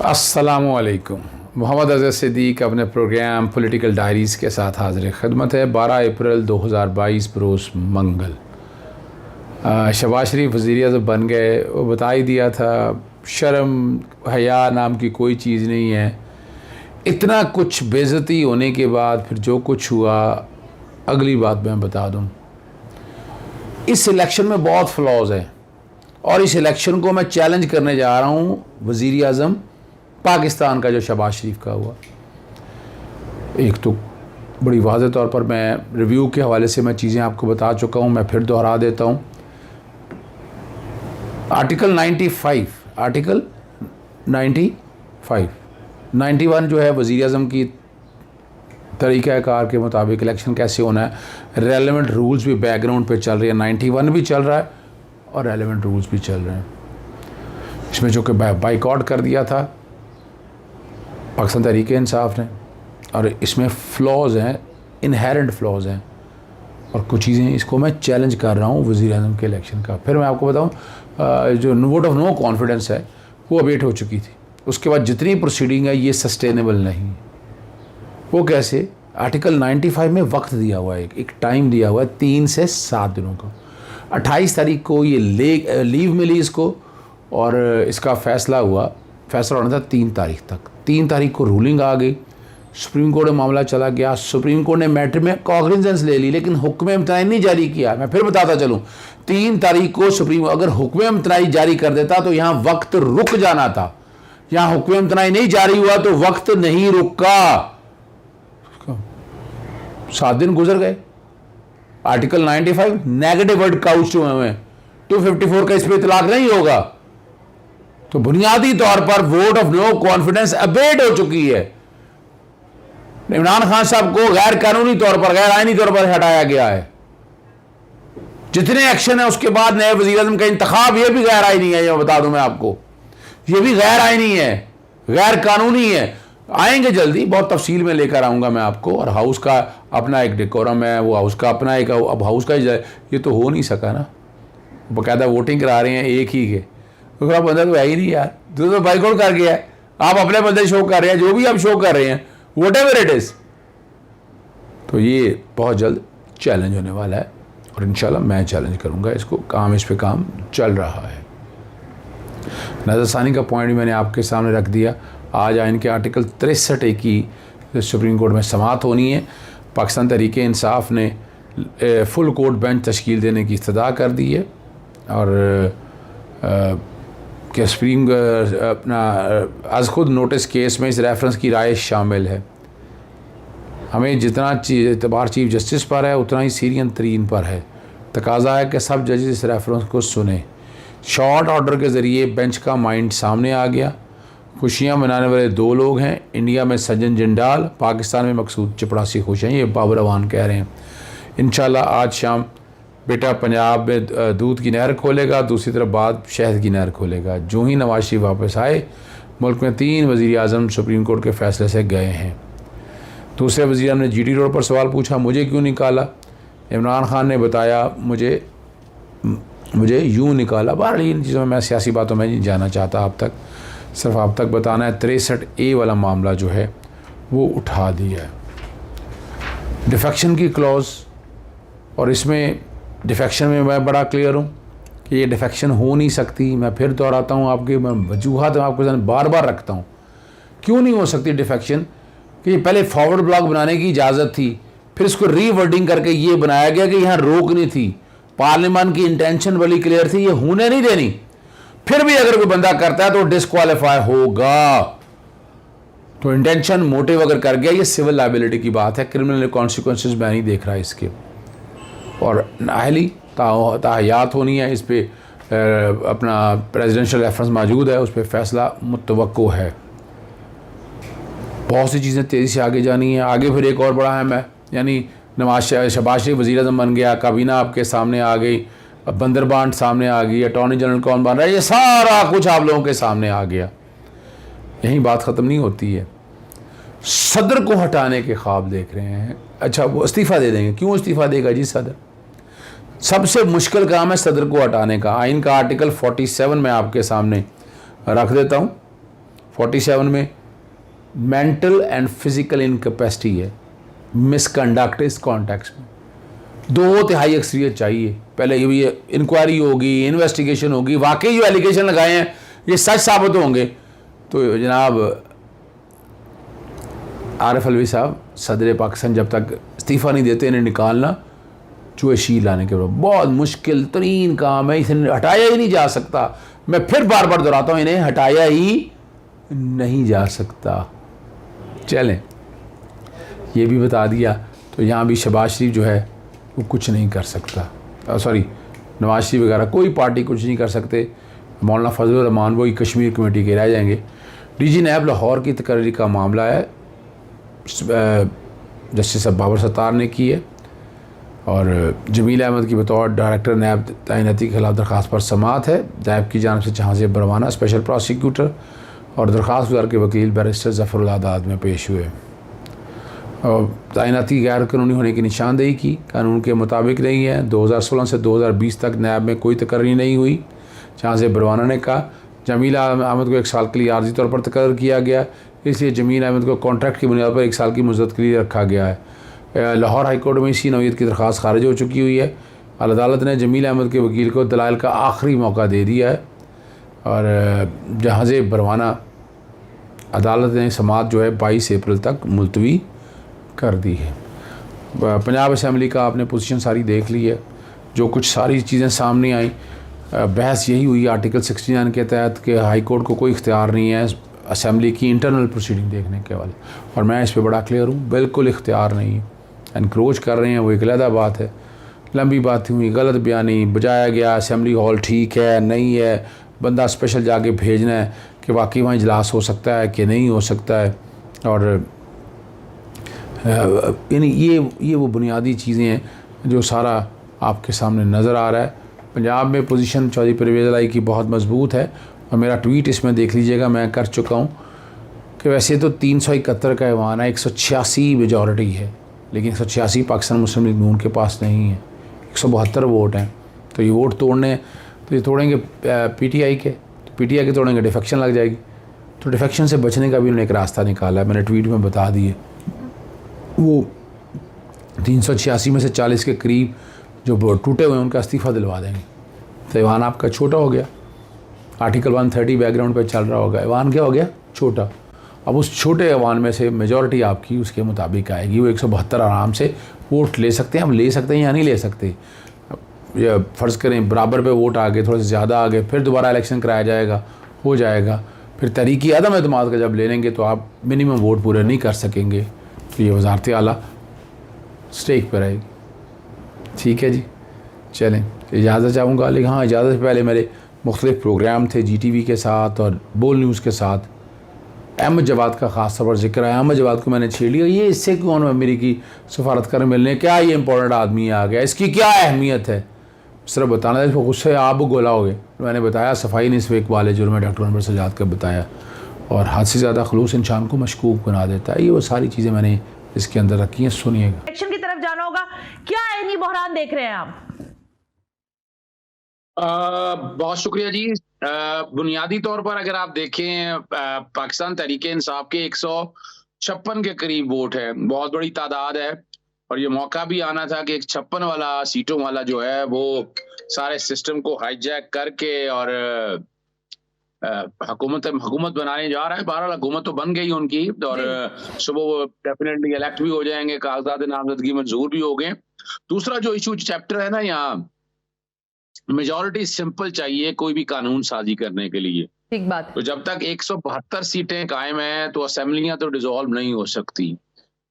अस्सलामुअलैकुम। मोहम्मद अज़हर सिद्दीक़ अपने programme political diaries के साथ हाज़िर खिदमत है। 12 अप्रैल 2022 बरोज़ मंगल। शहबाज शरीफ वज़ीर-ए-आज़म बन गए। वो बता ही दिया था, शर्म हया नाम की कोई चीज़ नहीं है। इतना कुछ बेइज्जती होने के बाद फिर जो कुछ हुआ, अगली बात मैं बता दूँ, इस इलेक्शन में बहुत फ्लॉज हैं और इस इलेक्शन को मैं चैलेंज करने जा रहा हूँ वज़ीर-ए-आज़म पाकिस्तान का जो शहबाज शरीफ का हुआ। एक तो बड़ी वाज़ेह तौर पर मैं रिव्यू के हवाले से मैं चीज़ें आपको बता चुका हूँ, मैं फिर दोहरा देता हूँ। आर्टिकल 91 जो है वज़ीर-ए-आज़म की तरीक़ाकार के मुताबिक इलेक्शन कैसे होना है, रेलेवेंट रूल्स भी बैकग्राउंड पे चल रही है। 91 भी चल रहा है और रेलेवेंट रूल्स भी चल रहे हैं। इसमें जो कि बाइकआउट कर दिया था पाकिस्तान तहरीक-ए-इंसाफ ने, और इसमें फ्लॉज हैं, इनहेरेंट फ्लॉज हैं और कुछ चीज़ें, इसको मैं चैलेंज कर रहा हूँ वज़ीर-ए-आज़म के इलेक्शन का। फिर मैं आपको बताऊँ, जो वोट ऑफ नो कॉन्फिडेंस है वो अवेट हो चुकी थी। उसके बाद जितनी प्रोसीडिंग है ये सस्टेनेबल नहीं। वो कैसे? आर्टिकल 95 में वक्त दिया हुआ है, एक टाइम दिया हुआ है 3 से 7 दिनों का। 28 तारीख को ये लीव मिली इसको और इसका फैसला होना था 3 तारीख तक। 3 तारीख को रूलिंग आ गई, सुप्रीम कोर्ट में मामला चला गया। सुप्रीम कोर्ट ने मैटर में कॉग्निजेंस ले ली लेकिन हुक्म इम्तनाई नहीं जारी किया। मैं फिर बताता चलूँ, 3 तारीख को सुप्रीम, अगर हुक्म इम्तनाई जारी कर देता तो यहाँ वक्त रुक जाना था। यहाँ हुक्म इम्तनाई नहीं जारी हुआ तो वक्त नहीं रुका। 7 दिन गुजर गए। आर्टिकल 95 नेगेटिव वर्ड काउच हुए हैं, 254 का इस पर इतलाक नहीं होगा। तो बुनियादी तौर पर vote of no confidence abate हो चुकी है। इमरान खान साहब को गैर कानूनी तौर पर, गैर आईनी तौर पर हटाया गया है। जितने एक्शन है उसके बाद नए वज़ीर-ए-आज़म का इंतखाब, ये भी गैर आईनी है। ये बता दूं मैं आपको, ये भी गैर आईनी है, गैर कानूनी है। आएंगे जल्दी, बहुत तफसील में लेकर आऊँगा मैं आपको। और हाउस का अपना एक डेकोरम है, वो हाउस का अपना एक, अब हाउस का ये तो हो नहीं सका ना। बाकायदा वोटिंग करा रहे हैं एक ही के, दूसरा बंदा तो है ही नहीं यार, दूसरा बाइकआउट कर गया है। आप अपने बंदे शो कर रहे हैं, जो भी आप शो कर रहे हैं, व्हाटएवर इट इज़। तो ये बहुत जल्द चैलेंज होने वाला है और इंशाल्लाह मैं चैलेंज करूँगा इसको। इस पे काम चल रहा है। नज़रसानी का पॉइंट भी मैंने आपके सामने रख दिया। आज आइन के आर्टिकल 63 की सुप्रीम कोर्ट में समाअत होनी है। पाकिस्तान तहरीक-ए-इंसाफ ने फुल कोर्ट बेंच तश्कील देने की इस्तदा कर दी है और कि सुप्रीम अपना आज खुद नोटिस केस में इस रेफरेंस की राय शामिल है। हमें जितना एतबार चीफ जस्टिस पर है उतना ही सीरियन तरीन पर है। तकाजा है कि सब जजेस इस रेफरेंस को सुने। शॉर्ट ऑर्डर के ज़रिए बेंच का माइंड सामने आ गया। खुशियाँ मनाने वाले 2 लोग हैं। इंडिया में सज्जन जिंडाल, पाकिस्तान में मकसूद चपड़ासी खुश हैं, ये बाबर अवान कह रहे हैं। इंशाल्लाह आज शाम बेटा पंजाब में दूध की नहर खोलेगा, दूसरी तरफ बाद शहद की नहर खोलेगा। जो ही नवाज शरीफ वापस आए, मुल्क में 3 वज़ीर-ए-आज़म सुप्रीम कोर्ट के फैसले से गए हैं। दूसरे वज़ीर ने GT रोड पर सवाल पूछा, मुझे क्यों निकाला? इमरान खान ने बताया मुझे यूँ निकाला। बहरहाल इन चीज़ों में मैं सियासी बातों में नहीं जाना चाहता। आप तक सिर्फ आप तक बताना है 63A वाला मामला जो है वो उठा दिया है। डिफेक्शन की क्लॉज, और इसमें डिफेक्शन में मैं बड़ा क्लियर हूँ कि ये डिफेक्शन हो नहीं सकती। मैं फिर दोहराता हूँ, आपकी मैं वजूहात मैं आपके सामने बार बार रखता हूँ क्यों नहीं हो सकती डिफेक्शन। कि पहले फॉरवर्ड ब्लॉक बनाने की इजाज़त थी, फिर इसको रीवर्डिंग करके ये बनाया गया कि यहाँ रोकनी थी। पार्लियामेंट की इंटेंशन बड़ी क्लियर थी, ये होने नहीं देनी। फिर भी अगर कोई बंदा करता है तो डिस्क्वालीफाई होगा। तो इंटेंशन मोटिव अगर कर गया, ये सिविल लायबिलिटी की बात है, क्रिमिनल कॉन्सिक्वेंसेस मैं नहीं देख रहा इसके। और नाहली ताहयात होनी है, इस पर अपना प्रेसिडेंशियल रेफरेंस मौजूद है, उस पर फैसला मुतवक्को है। बहुत सी चीज़ें तेज़ी से आगे जानी है। आगे फिर एक और बड़ा अहम है, यानी शहबाज शरीफ वज़ीर-ए-आज़म बन गया, काबीना आपके सामने आ गई, बंदरबांट सामने आ गई, अटॉर्नी जनरल कौन बन रहा है, ये सारा कुछ आप लोगों के सामने आ गया। यहीं बात ख़त्म नहीं होती है। सदर को हटाने के ख्वाब देख रहे हैं। अच्छा, वो इस्तीफ़ा दे देंगे। क्यों इस्तीफ़ा देगा जी सदर? सबसे मुश्किल काम है सदर को हटाने का। आइन का आर्टिकल 47 में आपके सामने रख देता हूँ। 47 में मेंटल एंड फिजिकल इनकैपेसिटी है, मिसकंडक्ट इस कॉन्टेक्स्ट में 2/3 अक्सरियत चाहिए। पहले ये इंक्वायरी होगी, इन्वेस्टिगेशन होगी, वाकई जो एलिगेशन लगाए हैं ये सच साबित होंगे तो जनाब आरिफ अलवी साहब सदर पाकिस्तान जब तक इस्तीफ़ा नहीं देते इन्हें निकालना चूहे शील लाने के बाद बहुत मुश्किल तरीन काम है, इसे हटाया ही नहीं जा सकता। मैं फिर बार बार दोहराता हूँ, इन्हें हटाया ही नहीं जा सकता। चलें, ये भी बता दिया। तो यहाँ भी शहबाज शरीफ जो है वो कुछ नहीं कर सकता, सॉरी नवाज शरीफ वगैरह कोई पार्टी कुछ नहीं कर सकते। मौलाना फजलुर रहमान वही कश्मीर कमेटी के रह जाएंगे। डीजी नैब लाहौर की तकरीर का मामला है, जस्टिस बाबर सत्तार ने की है और जमील अहमद की बतौर डायरेक्टर नैब तैनाती के खिलाफ दरख्वास्त पर समाअत है। नैब की जानिब से जहांज़ेब बरवाना स्पेशल प्रोसिक्यूटर और दरख्वास्त गुजार के वकील बैरिस्टर ज़फ़रुल अदाद में पेश हुए। और तैनाती गैर कानूनी होने की निशानदेही की, कानून के मुताबिक नहीं है। 2016 से 2020 तक नैब में कोई तकर्री नहीं हुई। जहांज़ेब बरवाना ने कहा जमील अहमद को 1 साल के लिए आर्जी तौर पर तकर्र किया गया, इसलिए जमील अहमद को कॉन्ट्रैक्ट की बुनियाद पर 1 साल की मुद्दत के लिए रखा गया है। लाहौर हाई कोर्ट में इसी नौयत की दरख्वास्त खारिज हो चुकी हुई है। अदालत ने जमील अहमद के वकील को दलाइल का आखिरी मौका दे दिया है और जहांज़ेब बरवाना अदालत ने समाअत जो है 22 अप्रैल तक मुलतवी कर दी है। पंजाब असम्बली का आपने पोजीशन सारी देख ली है, जो कुछ सारी चीज़ें सामने आई। बहस यही हुई आर्टिकल 69 के तहत कि हाई कोर्ट को कोई इख्तियार नहीं है असम्बली की इंटरनल प्रोसीडिंग देखने के वाले, और मैं इस पे बड़ा क्लियर हूँ, बिल्कुल इख्तियार नहीं है। इनक्रोच कर रहे हैं वो एक अलग बात है, लंबी बात हुई, गलत बयानी, बजाया गया असम्बली हॉल ठीक है नहीं है, बंदा स्पेशल जाके भेजना है कि वाकई वहाँ इजलास हो सकता है कि नहीं हो सकता है। और यानी ये वो बुनियादी चीज़ें हैं जो सारा आपके सामने नज़र आ रहा है। पंजाब में पोजीशन चौधरी परवेज़ इलाही की बहुत मजबूत है और मेरा ट्वीट इसमें देख लीजिएगा, मैं कर चुका हूँ कि वैसे तो 371 का ऐवान है, 186 मेजॉरिटी है, लेकिन 186 पाकिस्तान मुस्लिम लीग नून के पास नहीं है, 172 वोट हैं। तो ये वोट तोड़ने तो ये तोड़ेंगे पीटीआई के, तो पीटीआई के तोड़ेंगे डिफेक्शन लग जाएगी। तो डिफेक्शन से बचने का भी उन्होंने एक रास्ता निकाला है, मैंने ट्वीट में बता दिए। वो 386 में से 40 के करीब जो टूटे हुए हैं उनका इस्तीफ़ा दिलवा देंगे। तो ईवान आपका छोटा हो गया, आर्टिकल 130 बैकग्राउंड पे चल रहा होगा, ईवान क्या हो गया छोटा। अब उस छोटे ईवान में से मेजॉरिटी आपकी उसके मुताबिक आएगी, वो 172 आराम से वोट ले सकते हैं। हम ले सकते हैं या नहीं ले सकते, या फ़र्ज़ करें बराबर पे वोट आ गए, थोड़े से ज़्यादा आ गए, फिर दोबारा इलेक्शन कराया जाएगा, हो जाएगा। फिर तहरीकी अदम एतमाद का जब ले लेंगे तो आप मिनिमम वोट पूरे नहीं कर सकेंगे, तो ये वज़ारत आला स्टेक पर रहेगी। ठीक है जी, चलें, इजाज़त चाहूँगा। लेकिन हाँ, इजाज़त से पहले मेरे मुख्तलिफ प्रोग्राम थे GTV के साथ और बोल न्यूज़ के सात। अहमद जवाद का ख़ास तौर पर जिक्र है, अहमद जवाद को मैंने छेड़ लिया, ये इससे कौन अमेरिकी सफारतकार मिलने, क्या ये इंपॉर्टेंट आदमी आ गया, इसकी क्या अहमियत है, सिर्फ बताना था। इसको गुस्से आप गोला हो गए। मैंने बताया सफाई निस्फ़ इकबाल है, जो मैं डॉक्टर अनवर सजाद का बताया, और हद से ज़्यादा खलूस इंसान को मशकूक बना देता है। ये वो सारी चीज़ें मैंने इसके अंदर रखी हैं, सुनिएगा। इलेक्शन की तरफ जाना होगा, क्या ऐनी बहरान देख रहे हैं आप? बहुत शुक्रिया जी। बुनियादी तौर पर अगर आप देखें पाकिस्तान तहरीक-ए-इंसाफ के 156 के करीब वोट है, बहुत बड़ी तादाद है, और ये मौका भी आना था कि 56 वाला सीटों वाला जो है वो सारे सिस्टम को हाईजैक करके और हुकूमत बनाने जा रहा है। बहरहाल हुकूमत तो बन गई उनकी, और सुबह वो डेफिनेटली इलेक्ट भी हो जाएंगे, कागजात नामजदगी मंजूर भी हो गए। दूसरा जो इशू चैप्टर है ना, यहाँ मेजॉरिटी सिंपल चाहिए कोई भी कानून साजी करने के लिए। ठीक बात। तो जब तक 172 सीटें कायम हैं तो असेंबलियां तो डिसॉल्व नहीं हो सकती।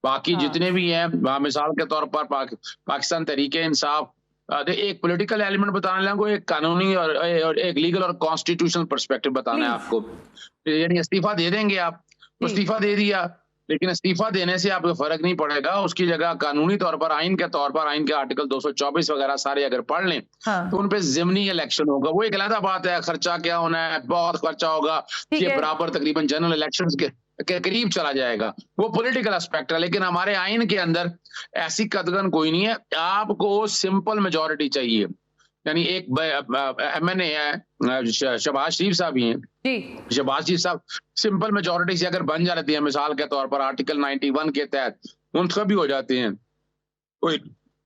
बाकी जितने भी हैं, मिसाल के तौर पर पाकिस्तान तहरीक-ए-इंसाफ, एक पॉलिटिकल एलिमेंट बताने लगो, एक कानूनी और एक लीगल और कॉन्स्टिट्यूशनल पर्सपेक्टिव बताना है आपको। यानी इस्तीफा दे देंगे आप, तो इस्तीफा दे दिया, लेकिन इस्तीफा देने से आपको फर्क नहीं पड़ेगा। उसकी जगह कानूनी तौर पर आइन के आर्टिकल 224 वगैरह सारे अगर पढ़ लें तो उन पे ज़िमनी इलेक्शन होगा। वो एक अलग बात है, खर्चा क्या होना है, बहुत खर्चा होगा, ये बराबर तकरीबन जनरल इलेक्शंस के करीब चला जाएगा, वो पॉलिटिकल एस्पेक्ट है। लेकिन हमारे आइन के अंदर ऐसी कदगन कोई नहीं है, आपको सिंपल मेजॉरिटी चाहिए। यानी एक MNA है शहबाज शरीफ साहब ही हैं, जी शहबाज शरीफ साहब सिंपल मेजोरिटी से अगर बन जाती है, मिसाल के तौर पर आर्टिकल 91 के तहत मुंतखब भी हो जाते हैं, तो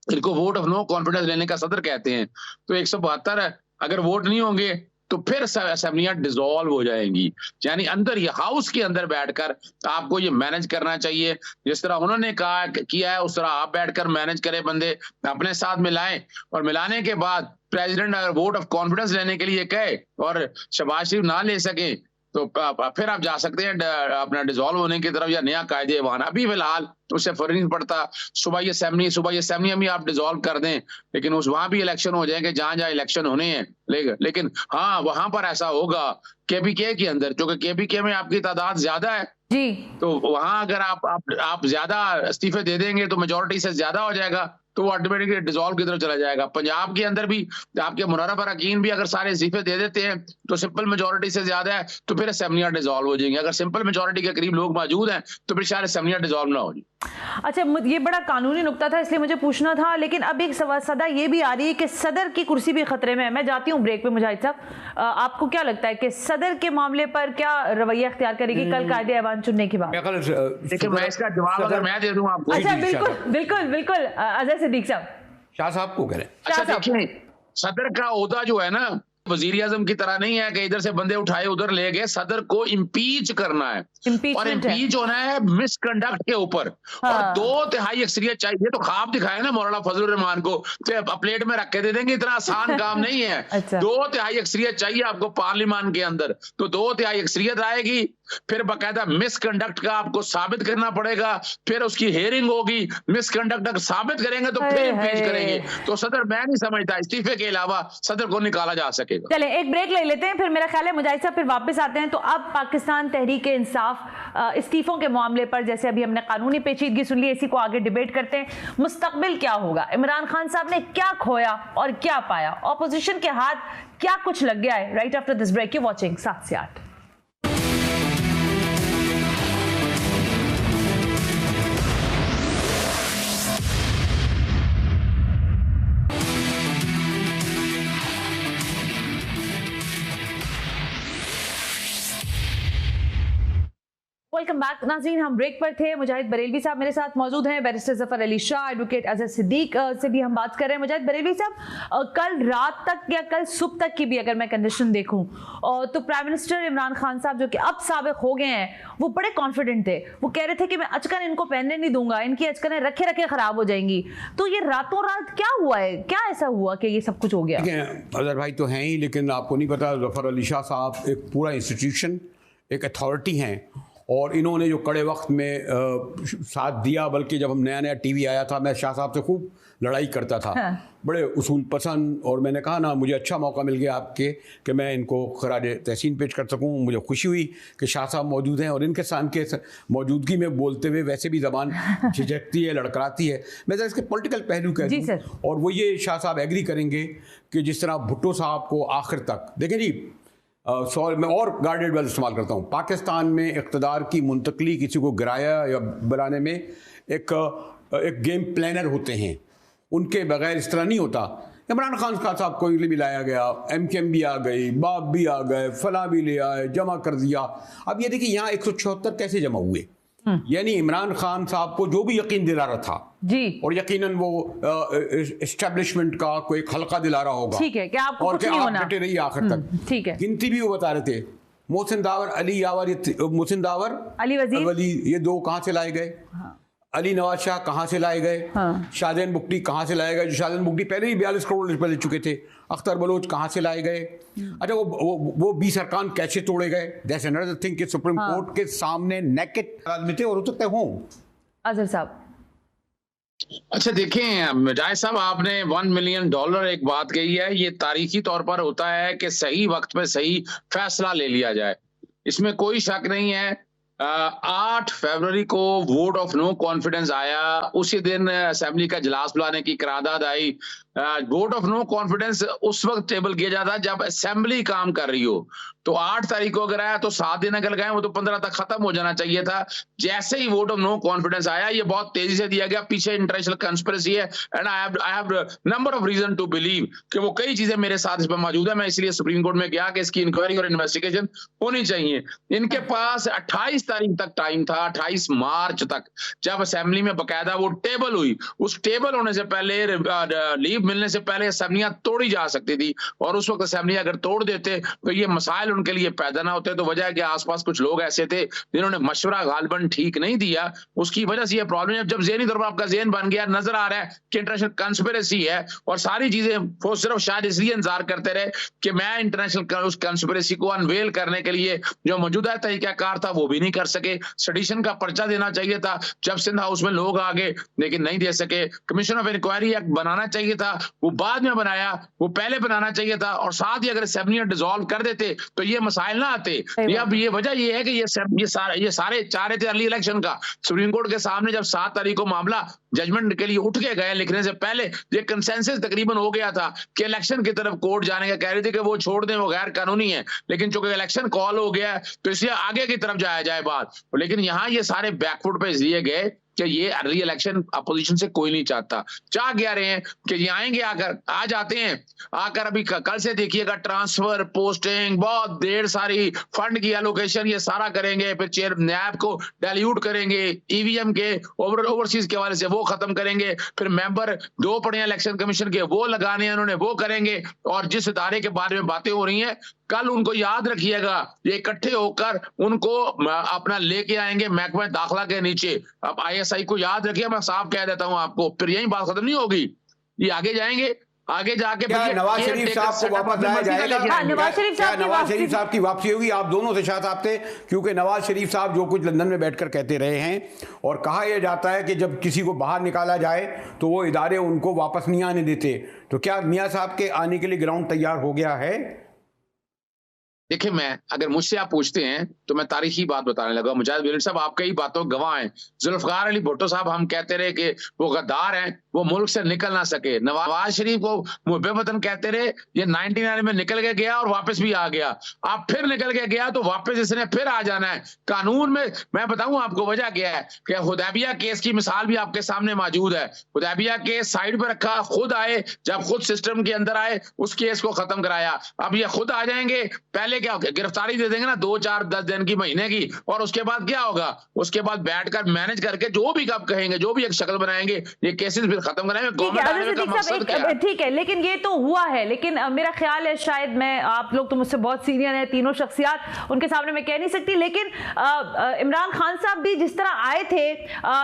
इनको वोट ऑफ नो कॉन्फिडेंस लेने का सदर कहते हैं, तो 172 अगर वोट नहीं होंगे तो फिर असेंबलियां डिसॉल्व हो जाएंगी। यानी अंदर ये हाउस के अंदर बैठकर आपको ये मैनेज करना चाहिए, जिस तरह उन्होंने कहा किया है उस तरह आप बैठकर मैनेज करें, बंदे अपने साथ मिलाएं, और मिलाने के बाद प्रेसिडेंट अगर वोट ऑफ कॉन्फिडेंस लेने के लिए कहे और शहबाज शरीफ ना ले सके तो फिर आप जा सकते हैं अपना डिसॉल्व होने की तरफ या नया कायदे ईवान। अभी फिलहाल उससे फर्क नहीं पड़ता, सुबह ये असेंबली भी आप डिसॉल्व कर दें, लेकिन उस वहां भी इलेक्शन हो जाएंगे जहां जहां इलेक्शन होने हैं। लेकिन हाँ, वहां पर ऐसा होगा KPK के अंदर, क्योंकि KPK में आपकी तादाद ज्यादा है जी, तो वहां अगर आप ज्यादा इस्तीफे दे देंगे तो मेजोरिटी से ज्यादा हो जाएगा, तो वो ऑटोमेटिकली डिसॉल्व की तरफ चला जाएगा। पंजाब के अंदर भी आपके मुनर्रफ अरकान भी अगर सारे इस्तीफे दे देते हैं तो सिंपल मेजोरिटी से ज्यादा है तो फिर असेंबलियां डिसॉल्व हो जाएंगी। अगर सिंपल मेजोरिटी के करीब लोग मौजूद हैं तो फिर शायद असेंबलियां डिसॉल्व ना हो जाए। अच्छा, ये बड़ा कानूनी नुक्ता था इसलिए मुझे पूछना था, लेकिन अब एक सदा ये भी आ रही है कि सदर की कुर्सी भी खतरे में है। मैं जाती हूँ ब्रेक पे। मुजाहिद साहब, आपको क्या लगता है कि सदर के मामले पर क्या रवैया इख्तियार करेगी कल कायदे ऐवान चुनने के बाद? देखिए, मैं इसका जवाब अगर मैं दे दूं आपको। अच्छा, बिल्कुल अजहर सिद्दीक साहब, शाह साहब को करें। अच्छा देखिए, सदर का ओहदा जो है ना, वजीर आजम की तरह नहीं है कि इधर से बंदे उठाए उधर ले गए। सदर को इम्पीच करना है और इम्पीच होना है मिसकंडक्ट के ऊपर। और 2/3 अक्सरियत चाहिए। ये तो ख्वाब दिखाया ना मौलाना फजल रहमान को, प्लेट में रख के दे देंगे, इतना आसान काम नहीं है। अच्छा। 2/3 अक्सरियत चाहिए आपको पार्लियामान के अंदर, तो 2/3 अक्सरियत आएगी, फिर बाकायदा मिसकंडक्ट का आपको साबित करना पड़ेगा, फिर उसकी हेयरिंग होगी, मिसकंडक्ट अगर साबित करेंगे तो फिर इम्पीच करेंगे। तो सदर, मैं नहीं समझता इस्तीफे के अलावा सदर को निकाला जा सके। चले एक ब्रेक ले लेते हैं, फिर मेरा ख्याल है मुजाहिद साहब फिर वापस आते हैं। तो अब पाकिस्तान तहरीक इंसाफ इस्तीफों के मामले पर, जैसे अभी हमने कानूनी पेचीदगी सुन ली, इसी को आगे डिबेट करते हैं। मुस्तकबिल क्या होगा? इमरान खान साहब ने क्या खोया और क्या पाया? ऑपोजिशन के हाथ क्या कुछ लग गया है? Right after this break, you watching 7 से 8। वेलकम बैक नाज़रीन, हम ब्रेक पर थे। मुजाहिद बरेलवी साहब मेरे साथ मौजूद हैं, बैरिस्टर ज़फ़र अली शाह, एडवोकेट अजहर सिद्दीक से भी हम बात कर रहे हैं। मुजाहिद बरेलवी साहब, कल रात तक या कल सुबह तक की भी अगर मैं कंडीशन देखूं तो प्राइम मिनिस्टर इमरान खान साहब जो कि अब साबिक हो गए हैं, वो बड़े कॉन्फिडेंट थे। वो कह रहे थे कि मैं अचकन इनको पहनने नहीं दूंगा, इनकी अचकनें रखे रखे खराब हो जाएंगी। तो ये रातों रात क्या हुआ है? क्या ऐसा हुआ कि ये सब कुछ हो गया? अजहर भाई तो हैं ही, लेकिन आपको नहीं पता, ज़फ़र अली शाह साहब एक पूरा इंस्टीट्यूशन, एक अथॉरिटी हैं, और इन्होंने जो कड़े वक्त में साथ दिया। बल्कि जब हम नया टीवी आया था, मैं शाह साहब से खूब लड़ाई करता था। हाँ। बड़े उसूल पसंद, और मैंने कहा ना, मुझे अच्छा मौका मिल गया आपके कि मैं इनको खराज तहसीन पेश कर सकूं। मुझे खुशी हुई कि शाह साहब मौजूद हैं, और इनके साथ के मौजूदगी में बोलते हुए वैसे भी ज़बान झिझकती है, लड़खड़ाती है। मैं जरा इसके पॉलिटिकल पहलू कह दूँ, और वो ये शाह साहब एग्री करेंगे कि जिस तरह भुट्टो साहब को आखिर तक देखें जी, मैं और गार्डेड वर्ड इस्तेमाल करता हूँ, पाकिस्तान में इक़्तिदार की मुंतकली, किसी को गिराया या बनाने में एक गेम प्लानर होते हैं, उनके बगैर इस तरह नहीं होता। इमरान खान साहब को भी लाया गया, MKM भी आ गई, बाप भी आ गए, फला भी ले आए, जमा कर दिया। अब ये देखिए यहाँ 176 कैसे जमा हुए, यानी इमरान खान साहब को जो भी यकीन दिला रहा था जी, और यकीनन वो एस्टेब्लिशमेंट का कोई एक हल्का दिला रहा होगा, ठीक है, कि आपको और कुछ नहीं होना, डटे रहिए आखिर तक, ठीक है। गिनती भी वो बता रहे थे, मोहसिन दावर, अली वजीर, ये दो कहाँ से लाए गए? हाँ। अली नवाज शाह कहाँ से लाए गए? हाँ। शाहजहान बुगटी कहाँ से लाए गए? जो शाहजहान बुगटी पहले ही 42 करोड़ रुपए ले चुके थे। अख्तर बलोच कहाँ से लाए गए? अच्छा, वो 20 अरकान कैसे तोड़े गए? दैट्स अनदर थिंग कि सुप्रीम कोर्ट के सामने नेकेड आदमी थे, और हो सकते हों। अजहर साहब, अच्छा देखें मुजाहिद साहब, आपने $1 मिलियन एक बात कही है। ये तारीखी तौर पर होता है कि सही वक्त पे सही फैसला ले लिया जाए, इसमें कोई शक नहीं है। 8 फरवरी को वोट ऑफ नो कॉन्फिडेंस आया, उसी दिन असेंबली का इजलास बुलाने की करारदाद आई, वोट ऑफ नो कॉन्फिडेंस उस वक्त टेबल किया जाता है जब असेंबली काम कर रही हो। तो 8 तारीख को अगर आया तो 7 दिन अगर लगाए, वो तो 15 तक खत्म हो जाना चाहिए था। जैसे ही वोट ऑफ नो कॉन्फिडेंस आया, ये बहुत तेजी से दिया गया। पीछे इंटरनेशनल कंस्पिरेसी है, and I have number of reason to believe कि वो कई चीजें मेरे साथ इस पर मौजूद है। मैं इसलिए सुप्रीम कोर्ट में गया कि इसकी इंक्वायरी और इन्वेस्टिगेशन होनी चाहिए। इनके पास 28 तारीख तक टाइम था, 28 मार्च तक, जब असेंबली में बकायदा वो टेबल हुई। उस टेबल होने से पहले, लीव मिलने से पहले असेंबलियां तोड़ी जा सकती थी, और उस वक्त असेंबली अगर तोड़ देते तो ये मसाइल उनके लिए पैदा ना होते। तो वजह है कि आसपास कुछ लोग ऐसे थे जिन्होंने मशवरा गालबन ठीक नहीं दिया, उसकी वजह से ये प्रॉब्लम है। जब ज़हनी तौर पर आपका ज़हन बन गया, नजर आ रहा है कि इंटरनेशनल कंस्पिरेसी है और सारी चीजें, वो सिर्फ शायद इसलिए इंतजार करते रहे कि मैं इंटरनेशनल उस कंस्पिरेसी को अनवेल करने के लिए जो मौजूदा तरीकाकार था वो भी नहीं कर सके। सेडिशन का पर्चा देना चाहिए था जब सिंध हाउस में लोग आ गए, लेकिन नहीं दे सके। कमीशन ऑफ इंक्वायरी एक्ट बनाना चाहिए था, वो बाद में बनाया, वो पहले बनाना चाहिए था। और साथ ही अगर असेंबली डिसॉल्व कर देते तो ये मसाइल ना आते। अब ये वजह ये है कि ये सारे चाह रहे थे अर्ली इलेक्शन का। सुप्रीम कोर्ट के सामने जब 7 तारीख को मामला जजमेंट के लिए उठ के गए, लिखने से पहले ये कंसेंसस तकरीबन हो गया था कि इलेक्शन की तरफ कोर्ट जाने का। कह रही थी कि वो छोड़ दें, वो गैर कानूनी है, लेकिन चूंकि इलेक्शन कॉल हो गया है तो इसलिए आगे की तरफ जाया जाए बात। लेकिन यहाँ ये सारे बैकफुट पे दिए गए कि ये अर्ली इलेक्शन अपोजिशन से कोई नहीं चाहता। चाह क्या रहे हैं कि ये आएंगे, आकर आ जाते हैं, आकर अभी कल से देखिएगा ट्रांसफर, पोस्टिंग, बहुत ढेर सारी फंड की एलोकेशन, ये सारा करेंगे। फिर चेयर नैब को डाइल्यूट करेंगे, ईवीएम के ओवरसीज के हवाले से वो खत्म करेंगे। फिर मेंबर 2 पड़े हैं इलेक्शन कमीशन के, वो लगाने हैं उन्होंने, वो करेंगे। और जिस इदारे के बारे में बातें हो रही हैं, कल उनको याद रखिएगा, ये इकट्ठे होकर उनको अपना लेके आएंगे महकमा दाखिला के नीचे। अब आईएसआई को याद रखिए, मैं साफ कह देता हूं आपको, फिर यही बात खत्म नहीं होगी। ये आगे जाएंगे, आगे जाके नवाज शरीफ साहब को वापस लाया जाएगा? नवाज शरीफ साहब की वापसी होगी? आप दोनों से शाह साहब थे, क्योंकि नवाज शरीफ साहब जो कुछ लंदन में बैठकर कहते रहे हैं, और कहा यह जाता है कि जब किसी को बाहर निकाला जाए तो वो इदारे उनको वापस नहीं आने देते। तो क्या मियां साहब के आने के लिए ग्राउंड तैयार हो गया है? देखिए, मैं अगर मुझसे आप पूछते हैं तो मैं तारीखी बात बताने लगा। मुजाहिद बेलवी साहब आप कई बातों गवाह हैं। जुल्फकार अली भुट्टो साहब हम कहते रहे कि वो गद्दार हैं, वो मुल्क से निकल ना सके। नवाज शरीफ को मुहब्बे वतन कहते रहे, ये 99 में निकल के गया और वापस भी आ गया। आप फिर निकल के गया तो वापस इसने फिर आ जाना है। कानून में मैं बताऊं आपको वजह क्या है कि हुदैबिया केस की मिसाल भी आपके सामने मौजूद है। हुदैबिया केस साइड पर रखा, खुद आए, जब खुद सिस्टम के अंदर आए उस केस को खत्म कराया। अब ये खुद आ जाएंगे, पहले क्या गिरफ्तारी दे देंगे ना 2, 4, 10 दिन की, महीने की, और उसके बाद क्या होगा? उसके बाद बैठकर मैनेज करके जो भी कब कहेंगे, जो भी एक शक्ल बनाएंगे, ये केसेस फिर खत्म कराएंगे। ठीक है, लेकिन ये तो हुआ है। लेकिन मेरा ख्याल है, शायद मैं, आप लोग तो मुझसे बहुत सीनियर हैं, तीनों शख्सियात, उनके सामने मैं कह नहीं सकती, लेकिन इमरान खान साहब भी जिस तरह आए थे,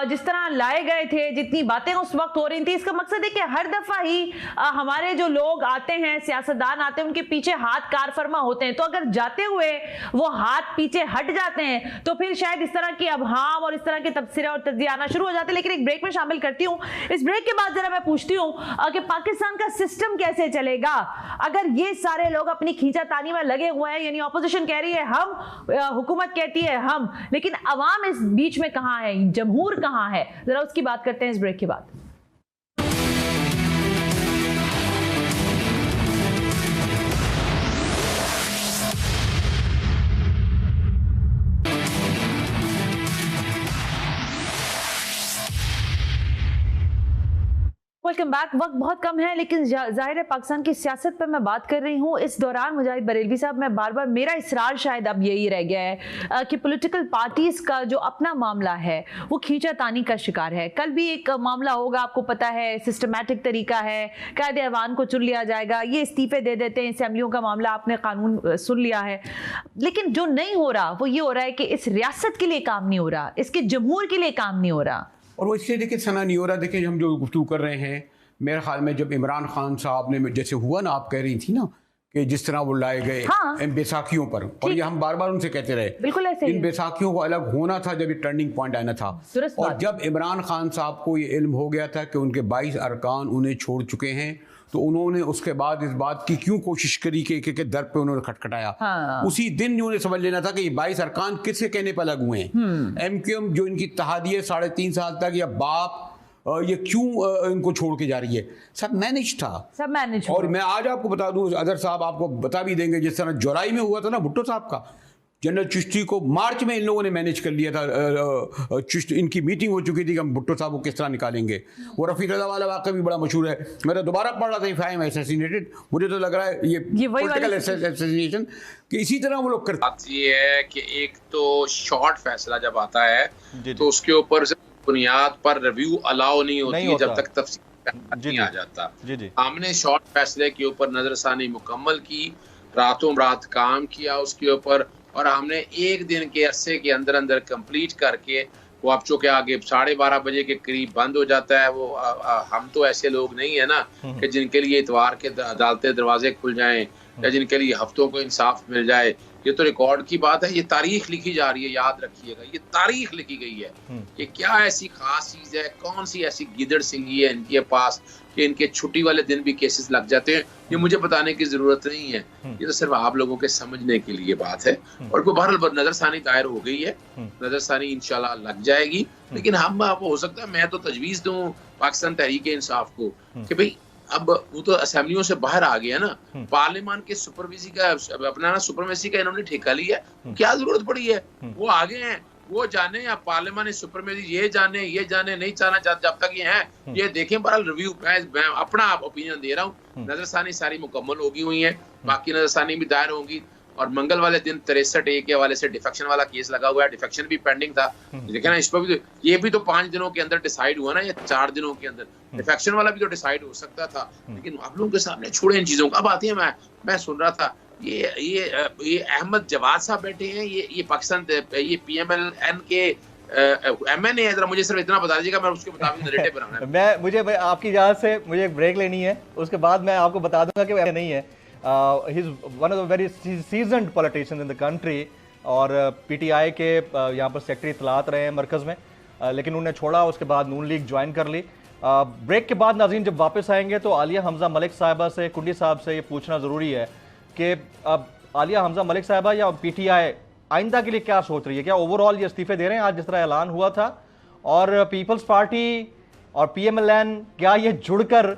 जिस तरह लाए गए थे, जितनी बातें उस वक्त हो रही थी, इसका मकसद है कि हर दफा ही हमारे जो लोग आते हैं, सियासतदान आते हैं, उनके पीछे हाथ कार फरमा होते हैं। तो अगर जाते हुए वो हाथ पीछे हट जाते हैं तो फिर शायद इस तरह की अबहाम और इस तरह के तबसरे और तज्जिए आना शुरू हो जाते हैं। लेकिन एक ब्रेक में शामिल करती हूं। इस ब्रेक के बाद जरा मैं पूछती हूं कि पाकिस्तान का सिस्टम कैसे चलेगा अगर ये सारे लोग अपनी खींचातानी में लगे हुए हैं। यानी ऑपोजिशन कह रही है हम, हुकूमत कहती है हम, लेकिन अवाम इस बीच में कहां है, जमहूर कहां है? जरा उसकी बात करते हैं इस ब्रेक के बाद। Welcome back. वक्त बहुत कम है, लेकिन जाहिर है पाकिस्तान की सियासत पर मैं बात कर रही हूँ। इस दौरान मुजाहिद बरेलवी साहब, मैं बार बार, मेरा इसरार शायद अब यही रह गया है कि पॉलिटिकल पार्टीज का जो अपना मामला है वो खींचातानी का शिकार है। कल भी एक मामला होगा, आपको पता है, सिस्टमैटिक तरीका है, कायदे अवान को चुन लिया जाएगा, ये इस्तीफे दे देते हैं, असेंबलियों का मामला आपने कानून सुन लिया है। लेकिन जो नहीं हो रहा वो ये हो रहा है कि इस रियासत के लिए काम नहीं हो रहा, इसके जमहूर के लिए काम नहीं हो रहा। और वो इसलिए देखिए सना नहीं हो रहा। देखिए हम जो गुफ्तगू कर रहे हैं, मेरे ख्याल में जब इमरान खान साहब ने, जैसे हुआ ना, आप कह रही थी ना कि जिस तरह वो लाए गए बैसाखियों पर, और ये हम बार बार उनसे कहते रहे, बिल्कुल ऐसे इन बैसाखियों को अलग होना था जब ये टर्निंग पॉइंट आना था। और जब इमरान खान साहब को ये इल्म हो गया था कि उनके 22 अरकान उन्हें छोड़ चुके हैं, तो उन्होंने उसके बाद इस बात की क्यों कोशिश करी कि दर पे उन्होंने खटखटाया। उसी दिन उन्हें समझ लेना था कि ये 22 अरकान किसके कहने पर लग हुए हैं। MQM जो इनकी इत्तेहादी है 3.5 साल तक, या बाप ये क्यों इनको छोड़ के जा रही है? सब मैनेज था, सब मैनेज। और मैं आज आपको बता दूं, अजहर साहब आपको बता भी देंगे, जिस तरह जुलाई में हुआ था ना भुट्टो साहब का, जनरल चिश्ती को मार्च में इन लोगों ने मैनेज कर लिया था। चिश्ती इनकी मीटिंग हो चुकी थी कि हम भुट्टो साहब को किस तरह निकालेंगे। वो रफ़ीक रज़ा वाला वाक़या भी बड़ा मशहूर है। मैं तो दोबारा पढ़ रहा था, इफ आई एम असैसिनेटेड, मुझे तो लग रहा है ये पॉलिटिकल असैसिनेशन कि इसी तरह वो लोग करते। बात ये है कि एक तो शॉर्ट फैसला जब आता है तो उसके ऊपर बुनियाद पर रिव्यू अलाउ नहीं होती है जब तक तफसील नहीं आ जाता। हमने शॉर्ट फैसले के ऊपर नजरसानी मुकम्मल की, रातों रात काम किया उसके ऊपर, और हमने एक दिन के अरसे के अंदर अंदर कंप्लीट करके वो अब चूंकि आगे 12:30 बजे के करीब बंद हो जाता है। वो हम तो ऐसे लोग नहीं है ना कि जिनके लिए इतवार के अदालतें दरवाजे खुल जाएं या जिनके लिए हफ्तों को इंसाफ मिल जाए। ये तो रिकॉर्ड की बात है, ये तारीख लिखी जा रही है, याद रखिएगा, ये तारीख लिखी गई है कि क्या ऐसी खास चीज है, कौन सी ऐसी गिदड़ सिंगी है इनके पास कि इनके छुट्टी वाले दिन भी केसेस लग जाते हैं। ये मुझे बताने की जरूरत नहीं है, ये तो सिर्फ आप लोगों के समझने के लिए बात है। और कोई बहरहाल नजरसानी दायर हो गई है, नजरसानी इंशाल्लाह लग जाएगी। लेकिन हम हो सकता है मैं तो तजवीज दूं पाकिस्तान तहरीक इंसाफ को कि भाई अब वो तो असेंबलियों से बाहर आ गया ना, पार्लियामान के सुपरविजी का अपना ना सुपरमेसी का इन्होंने ठेका लिया, क्या जरूरत पड़ी है? वो आगे हैं, वो जाने या पार्लियामानी सुपरमेसी ये जाने नहीं जाना चाहते, जब तक ये हैं ये देखें। बहरहाल रिव्यू मैं अपना ओपिनियन दे रहा हूँ। नजरसानी सारी मुकम्मल होगी हुई है, बाकी नजरसानी भी दायर होंगी। और मंगल वाले दिन 63A के हवाले से डिफेक्शन वाला केस लगा हुआ है, डिफेक्शन भी पेंडिंग था। देखे ना, इस पर भी तो ये भी तो 5 दिनों के अंदर डिसाइड हुआ ना, या 4 दिनों के अंदर। डिफेक्शन वाला भी तो डिसाइड हो सकता था, लेकिन आप लोगों के सामने छोड़े इन चीजों का। अब आती है, मैं सुन रहा था ये अहमद जवाद साहब बैठे हैं, ये पाकिस्तान ये PMLN के MN है। जरा मुझे सिर्फ इतना बता दीजिएगा, मैं उसके मुताबिक नैरेटिव बनाना है। मुझे आपकी इजाजत से मुझे एक ब्रेक लेनी है, उसके बाद मैं आपको बता दूंगा कि वो नहीं है। He is one of the very seasoned politician in the country, और PTI के यहाँ पर सेक्रेटरी इत्तलात रहे हैं मरकज़ में, लेकिन उन्हें छोड़ा, उसके बाद नून लीग ज्वाइन कर ली। ब्रेक के बाद नाज़रीन जब वापस आएंगे तो आलिया हमजा मलिक साहिबा से, कुंडी साहब से ये पूछना ज़रूरी है कि अब आलिया हमजा मलिक साहिबा या PTI आइंदा के लिए क्या सोच रही है? क्या ओवरऑल ये इस्तीफे दे रहे हैं आज जिस तरह ऐलान हुआ था? और पीपल्स पार्टी और PMLN क्या ये जुड़कर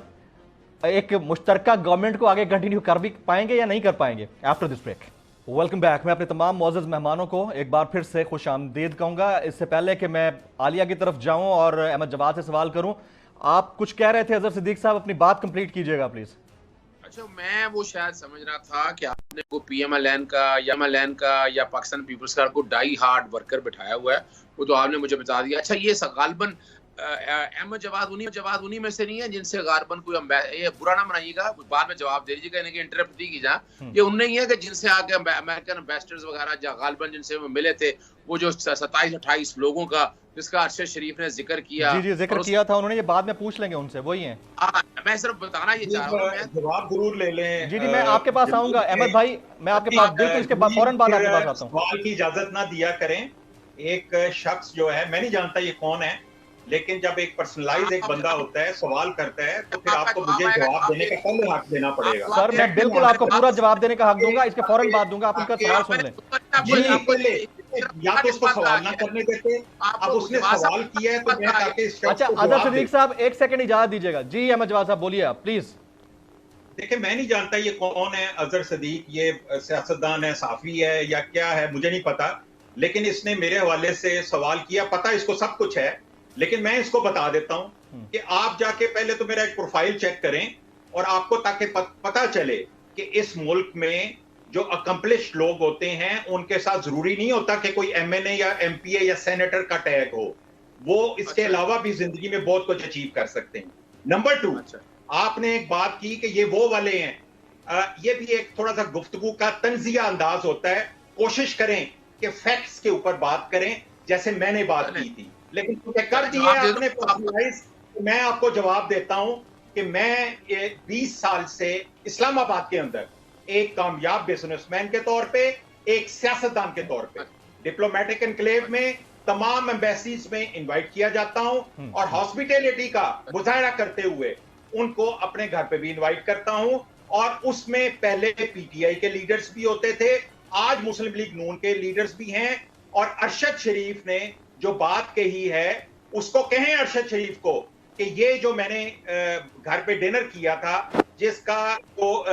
एक मुश्तरका गवर्नमेंट को आगे कंटिन्यू कर भी पाएंगे या नहीं कर पाएंगे? After this break, welcome back. मैं अपने तमाम मोअज़्ज़ज़ मेहमानों को एक बार फिर से खुश आमदीद कहूँगा। इससे पहले कि मैं आलिया की तरफ जाऊँ और अहमद जवाद से सवाल करूँ, आप कुछ कह रहे थे अजहर सिद्दीक साहब, अपनी बात कंप्लीट कीजिएगा प्लीज़। अच्छा, मैं वो शायद समझ रहा था कि आपने को PMLN का या पाकिस्तान पीपल्स का को डाई हार्ड वर्कर बिठाया हुआ है, वो तो आपने मुझे बता दिया। अच्छा, ये गालिबन अहमद जवाद उन्हीं में से नहीं है जिनसे गालिबन कोई, ये बुरा ना मनाइएगा, बाद में जवाब दे दीजिएगा, इनके इंटरप्ट दी जा। ये उनने ही है कि जिनसे आके अमेरिकन एम्बेसडर्स वगैरह गालिबन जिनसे मिले थे, वो जो 27-28 लोगों का जिसका अरशद शरीफ ने जिक्र किया। जी जिक्र किया था उन्होंने, ये बाद में पूछ लेंगे उनसे, वही हैं। मैं सिर्फ बताना ये चाह रहा हूँ, जवाब जरूर ले लें। जी मैं आपके पास आऊंगा अहमद भाई, मैं आपके पास बिल्कुल इसके बाद फौरन बाद आपके पास आता हूँ। सवाल की इजाजत ना दिया करें। एक शख्स जो है, मैं नहीं जानता ये कौन है, लेकिन जब एक पर्सनलाइज एक बंदा होता है, सवाल करता है, तो फिर आपको मुझे जवाब देने का पहले हक देना पड़ेगा। सर मैं बिल्कुल आपको पूरा जवाब देने का हक दूंगा, इसके फौरन बाद दूंगा, आप उनका सवाल सुन लें। या तो उसको सवाल ना करने देते, अब उसने सवाल किया है तो मैं ताकि अच्छा अजहर सिद्दीक साहब एक सेकंड इजाजत दीजिएगा। जी अहमद जवाद साहब बोलिए आप प्लीज। देखिए, मैं नहीं जानता ये कौन है अजहर सदीक, ये सियासतदान है, साफी है या क्या है, मुझे नहीं पता, लेकिन इसने मेरे हवाले से सवाल किया। पता इसको सब कुछ है, लेकिन मैं इसको बता देता हूं कि आप जाके पहले तो मेरा एक प्रोफाइल चेक करें, और आपको ताकि पता चले कि इस मुल्क में जो अकम्पलिश्ड लोग होते हैं उनके साथ जरूरी नहीं होता कि कोई MNA या MPA या सेनेटर का टैग हो, वो इसके अलावा भी जिंदगी में बहुत कुछ अचीव कर सकते हैं। नंबर 2, आपने एक बात की कि ये वो वाले हैं, ये भी एक थोड़ा सा गुफ्तगू का तंजिया अंदाज होता है। कोशिश करें कि फैक्ट्स के ऊपर बात करें जैसे मैंने बात की थी, लेकिन कर दिया आपने पर्सनलाइज। मैं आपको जवाब देता हूं कि मैं 20 साल से इस्लामाबाद के अंदर एक कामयाब बिजनेसमैन के तौर पे, एक सियासतदान के तौर पे डिप्लोमेटिक एनक्लेव में तमाम एम्बेसीज में इनवाइट किया जाता हूं, और हॉस्पिटैलिटी का मुजाहरा करते हुए उनको अपने घर पे भी इनवाइट करता हूं। और उसमें पहले PTI के लीडर्स भी होते थे, आज मुस्लिम लीग नून के लीडर्स भी हैं। और अरशद शरीफ ने जो बात कही है, उसको कहें अरशद शरीफ को कि ये जो मैंने घर पे डिनर किया था, जिसका वो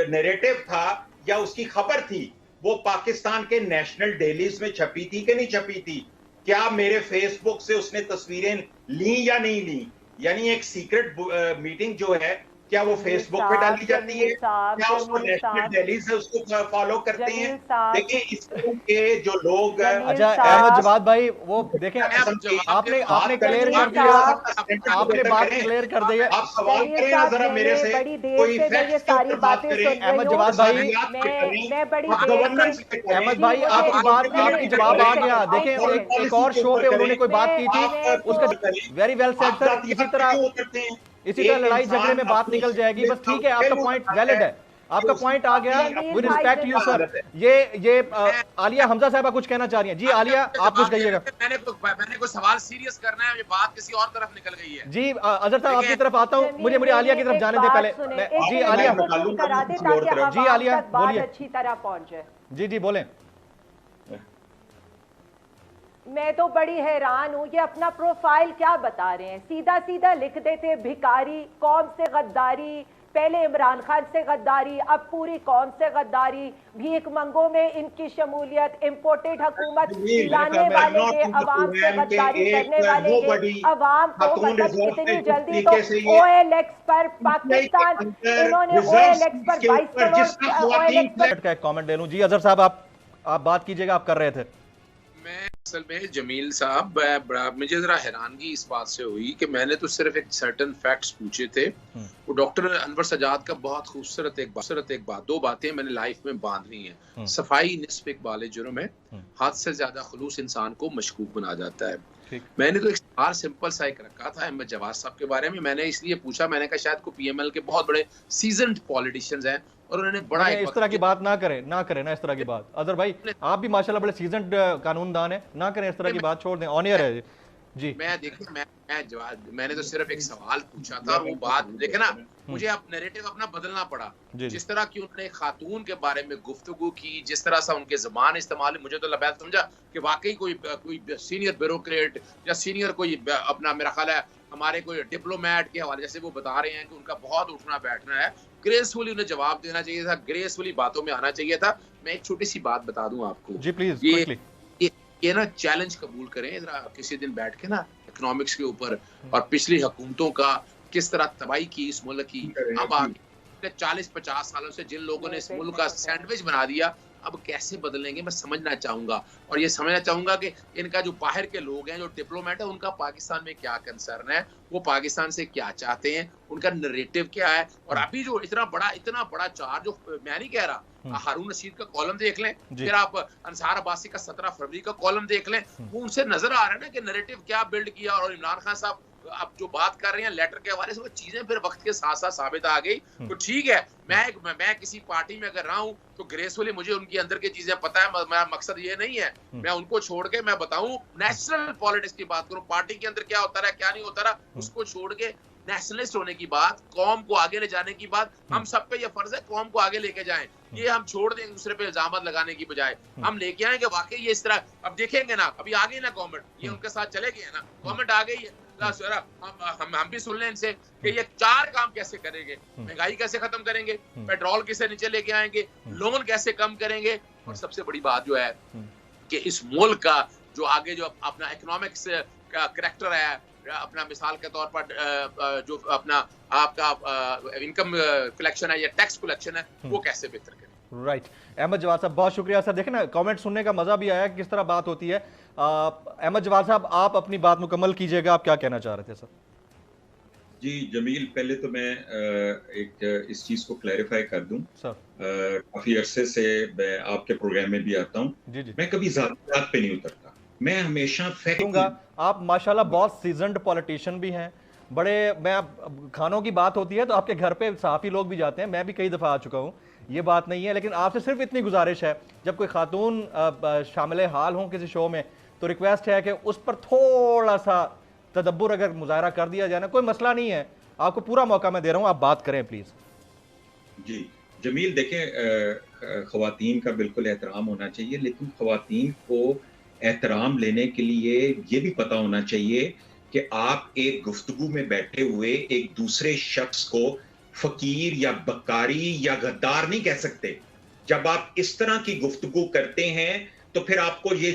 नैरेटिव था या उसकी खबर थी, वो पाकिस्तान के नेशनल डेलीज में छपी थी कि नहीं छपी थी? क्या मेरे फेसबुक से उसने तस्वीरें ली या नहीं ली? यानी एक सीक्रेट मीटिंग जो है, क्या वो फेसबुक पे डाली जाती है? क्या उसको नेशनल डेली से उसको फॉलो करते हैं? देखिए इस तरह के जो लोग अच्छा अहमद जवाद भाई, वो देखें आपने क्लियर कर दिया, आपने बात क्लियर कर दी है। आप सवाल करें ना जरा मेरे से, कोई फैक्ट्स के ऊपर बात करें। अहमद जवाद भाई, अहमद भाई आपकी जवाब आ गया। देखें एक और शो पे उन्होंने कोई बात की थी, उसका वेरी वेल सेड सर। इसी तरह लड़ाई झगड़े में बात निकल जाएगी। बस ठीक है, आपका पॉइंट वैलिड है, आपका पॉइंट आ गया। We respect you sir. ये आलिया हमजा साहबा कुछ कहना चाह रही हैं। जी आलिया, आप कुछ कहिएगा। मैंने कोई सवाल सीरियस करना है, ये बात किसी और तरफ निकल गई है। जी अजहर साहब आपकी तरफ आता हूँ, मुझे आलिया की तरफ जाने दे पहले। जी आलिया, जी आलिया बोलिए। अच्छी तरह पहुंचे। जी जी बोलें। मैं तो बड़ी हैरान हूँ, ये अपना प्रोफाइल क्या बता रहे हैं। सीधा सीधा लिख देते भिखारी, कौम से गद्दारी, पहले इमरान खान से गद्दारी, अब पूरी कौम से गद्दारी, भीख मंगों में इनकी शमूलियत, इंपोर्टेड हुकूमत लाने वाले ये, अवाम से गद्दारी करने वाले ये, अवाम को मतलब इतनी जल्दी तो OLX पर पाकिस्तान, इन्होंने OLX पर 22 करोड़ OLX पर का कमेंट ले लूं। जी अजहर साहब आप बात कीजिएगा, आप कर रहे थे। मैं असल में जमील साहब, मुझे जरा हैरानगी इस बात से हुई कि मैंने तो सिर्फ एक सर्टन फैक्ट्स पूछे थे। वो डॉक्टर अनवर सजाद का बहुत खूबसूरत एक बात, दो बातें मैंने लाइफ में बांधनी है। सफाई निस्फ इकबाल जुर्म है, हद से ज्यादा खुलूस इंसान को मशकूक बना जाता है। मैंने तो एक सवाल सिंपल सा एक रखा था अहमद जवाद साहब के बारे में। मैंने इसलिए पूछा, मैंने कहा शायद को PML के बहुत बड़े सीजन्ड पॉलिटिशियंस हैं और उन्होंने बड़ा इस तरह की बात ना करें ना इस तरह की बात। अजहर भाई आप भी माशाल्लाह बड़े सीजन्ड कानूनदान है, ना करें इस तरह की बात, छोड़ दें, ऑन एयर है जी। मैंने तो सिर्फ एक सवाल पूछा था, वो बात देखे ना, मुझे अब नैरेटिव अपना बदलना पड़ा। जिस तरह की उन्होंने खातून के बारे में गुफ्तगू की, जिस तरह से उनके ज़बान इस्तेमाल, मुझे तो लबैक समझा कि वाकई कोई सीनियर ब्यूरोक्रेट या सीनियर कोई अपना, मेरा ख्याल है हमारे कोई डिप्लोमेट के हवाले, जैसे वो बता रहे हैं कि उनका बहुत उठना बैठना है, ग्रेसफुली उन्हें जवाब देना चाहिए था, ग्रेसफुली बातों में आना चाहिए था। मैं एक छोटी सी बात बता दूं आपको जी प्लीज। ये ना चैलेंज कबूल करें जरा किसी दिन बैठ के ना, इकोनॉमिक्स के ऊपर और पिछली हुकूमतों का किस तरह तबाही की इस मुल्क की। अब आगे 40-50 सालों से जिन लोगों ने इस मुल्क का सैंडविच बना दिया, अब कैसे बदलेंगे मैं समझना चाहूंगा। और ये समझना चाहूंगा कि इनका जो बाहर के लोग हैं, जो डिप्लोमेट है, उनका पाकिस्तान में क्या कंसर्न है, वो पाकिस्तान से क्या चाहते हैं, उनका नरेटिव क्या है। और अभी जो इतना बड़ा चार्ज, जो मैं नहीं कह रहा, हारून रशीद का कॉलम देख लें, फिर आप अंसार अब्बासी का 17 फरवरी का कॉलम देख लें, वो उनसे नजर आ रहा है ना कि नरेटिव क्या बिल्ड किया। और इमरान खान साहब अब जो बात कर रहे हैं लेटर के हवाले से, वो चीजें फिर वक्त के साथ साथ साबित आ गई। तो ठीक है, मैं किसी पार्टी में अगर रहा हूं तो ग्रेसफुली मुझे उनके अंदर की चीजें पता है। मेरा मकसद ये नहीं है मैं उनको छोड़ के मैं बताऊं, नेशनल पॉलिटिक्स की बात करूं, पार्टी के अंदर क्या होता रहा क्या नहीं होता रहा, उसको छोड़ के नेशनलिस्ट होने की बात, कौम को आगे ले जाने की बात, हम सब पे ये फर्ज है कौम को आगे लेके जाएं। ये हम छोड़ दें दूसरे पे इल्जाम लगाने की बजाय, हम लेके आएंगे वाकई ये इस तरह। अब देखेंगे ना, अभी आ गई ना गवर्नमेंट, ये उनके साथ चले गए ना, गवर्नमेंट आ गई है, हम भी सुन लें इनसे कि ये 4 काम कैसे करेंगे, महंगाई कैसे खत्म करेंगे, पेट्रोल कैसे नीचे लेके आएंगे, लोन कैसे कम करेंगे, और सबसे बड़ी बात जो है कि इस मुल्क का जो आगे जो अपना इकोनॉमिक्स का करैक्टर है, अपना मिसाल के तौर पर जो अपना आपका इनकम कलेक्शन है या टैक्स कलेक्शन है, वो कैसे बेहतर करें। राइट अहमद जवाद साहब, बहुत शुक्रिया सर। देखें ना, कमेंट सुनने का मजा भी आया, किस तरह बात होती है। अहमद जवाद साहब, आप अपनी बात मुकम्मल कीजिएगा, आप क्या कहना चाह रहे थे सर? जी जमील, पहले तो मैं एक इस चीज को क्लैरिफाई कर दूं सर। काफी अरसे से मैं आपके प्रोग्राम में भी आता हूं, मैं कभी जात पे नहीं उतरता, मैं हमेशा फैक्ट। आप माशाल्लाह बहुत सीजन्ड पॉलिटिशियन भी हैं, बड़े। मैं खानों की बात होती है तो आपके घर पे सहाफ़ी लोग भी जाते हैं, मैं भी कई दफ़ा आ चुका हूँ, ये बात नहीं है। लेकिन आपसे सिर्फ इतनी गुजारिश है, जब कोई खातून शामिल हाल हों किसी शो में, तो रिक्वेस्ट है कि उस पर थोड़ा सा तदब्बुर अगर मुजाहरा कर दिया जाए ना, कोई मसला नहीं है, आपको पूरा मौका मैं दे रहा हूँ, आप बात करें प्लीज। जी जमील, देखें ख़वातीन का बिल्कुल एहतराम होना चाहिए, लेकिन ख़वातीन को एहतराम लेने के लिए ये भी पता होना चाहिए कि आप एक गुफ्तगू में बैठे हुए एक दूसरे शख्स को फकीर या बकारी या गद्दार नहीं कह सकते। जब आप इस तरह की गुफ्तगू करते हैं तो फिर आपको ये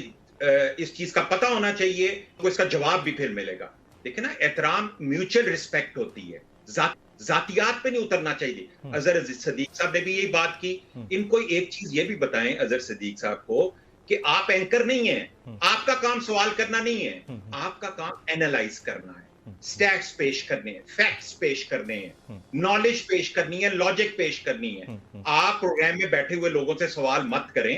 इस चीज का पता होना चाहिए, तो इसका जवाब भी फिर मिलेगा। देखिए ना, एहतराम, म्यूचुअल रिस्पेक्ट होती है, जातियात पे नहीं उतरना चाहिए। अजहर सदीक साहब ने भी यही बात की। इनको एक चीज ये भी बताएं अजहर सदीक साहब को कि आप एंकर नहीं है, आपका काम सवाल करना नहीं है, आपका काम एनालाइज करना है, स्टैट्स पेश करने हैं, फैक्ट्स पेश करने हैं, नॉलेज पेश करनी है, लॉजिक पेश करनी है। आप प्रोग्राम में बैठे हुए लोगों से सवाल मत करें।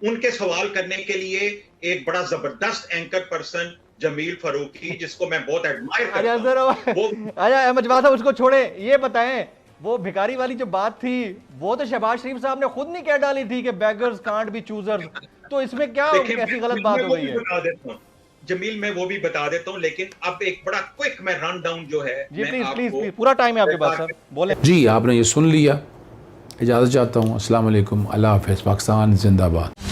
उनके सवाल करने के लिए एक बड़ा जबरदस्त एंकर पर्सन जमील फारूकी, जिसको मैं बहुत एडमायर करता हूं, अहमद जवाद साहब उसको छोड़े, ये बताएं वो भिखारी वाली जो बात थी वो तो शहबाज शरीफ साहब ने खुद नहीं कह डाली थी कि बेगर्स कांट बी चूजर्स, तो इसमें क्या ऐसी गलत बात हो गई है? जमील, मैं वो भी बता देता हूं, लेकिन अब एक बड़ा क्विक मैं रन डाउन जो है, जी प्लीज पूरा टाइम है आपके पास सर, बोले। जी, आपने ये सुन लिया। इजाज़त चाहता हूँ। अस्सलाम वालेकुम, अल्लाह हाफ़िज़, पाकिस्तान जिंदाबाद।